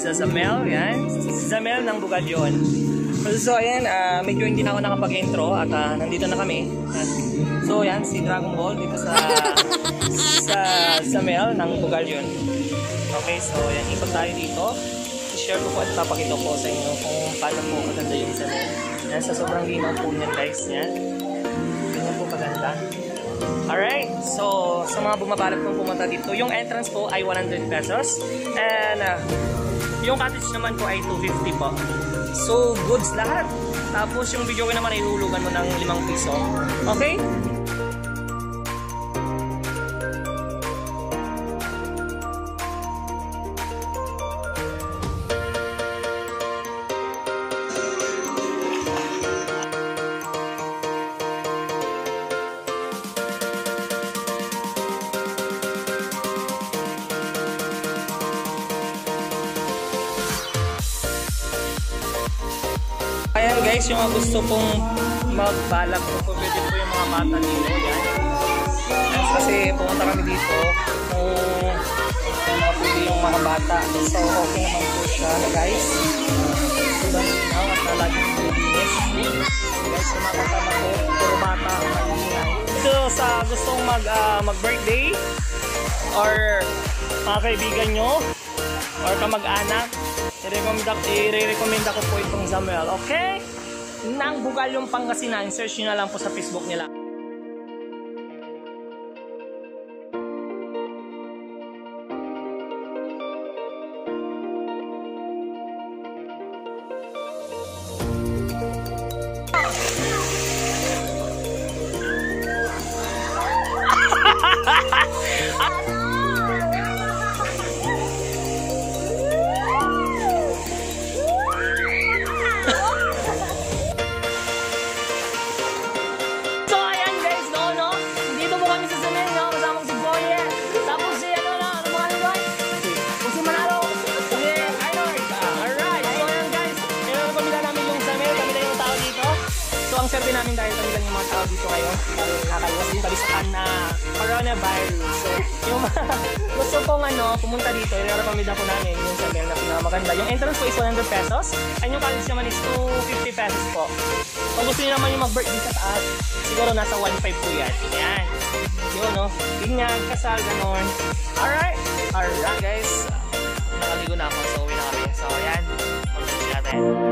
sa Zamel, yan. Zamel ng Bugalyon. So ayan, medyo hindi na ako nakapag-intro at nandito na kami. So yan, si Dragon Ball dito sa Zamel ng Bugalyon. Okay, so yan, ikot tayo dito. I-share ko po at papakita ko sa inyo kung paano po maganda yung Zamel. Yan, sa sobrang linaw po niyan guys, yan. Ganyan po kaganda. Alright, so sa mga bumabalak pong pumunta dito, yung entrance po ay 100 pesos. And yung cottage naman po ay 250 po. So, goods lahat. Tapos yung video ko naman ay hulugan mo ng 5 piso. Okay? Ayan guys, yung gusto pong magbalak po, pwede po yung mga bata dito. Yan. Kasi pumunta kami dito pwede yung mga bata. So okay naman po siya guys. Sobrang linaw at nalaging linis. Guys, yung mga kasama ko, puro bata ang maingay. So sa gustong mag-birthday or mga kaibigan nyo or kamag-anak, i-recommend ako po itong Zamel, okay? Nang Bugalyong Pangasinan, search nyo na lang po sa Facebook nila. Ang serve namin dahil kami lang yung mga tao dito ngayon, nakakaliwas din kami sa coronavirus. So, yung gusto pong pumunta dito, i-recommend ako namin yung Zamel na pinakamaganda. Yung entrance po is 100 pesos, and yung college naman is 250 pesos po. Kung gusto niyo naman yung mag-birthday sa taas, siguro nasa 1.5 po yan. Ayan. Yun, no? Binyan, kasal, ganon. Alright guys. Nakaligo na ako, so uwi na kami. So, ayan. Mag-birthday natin.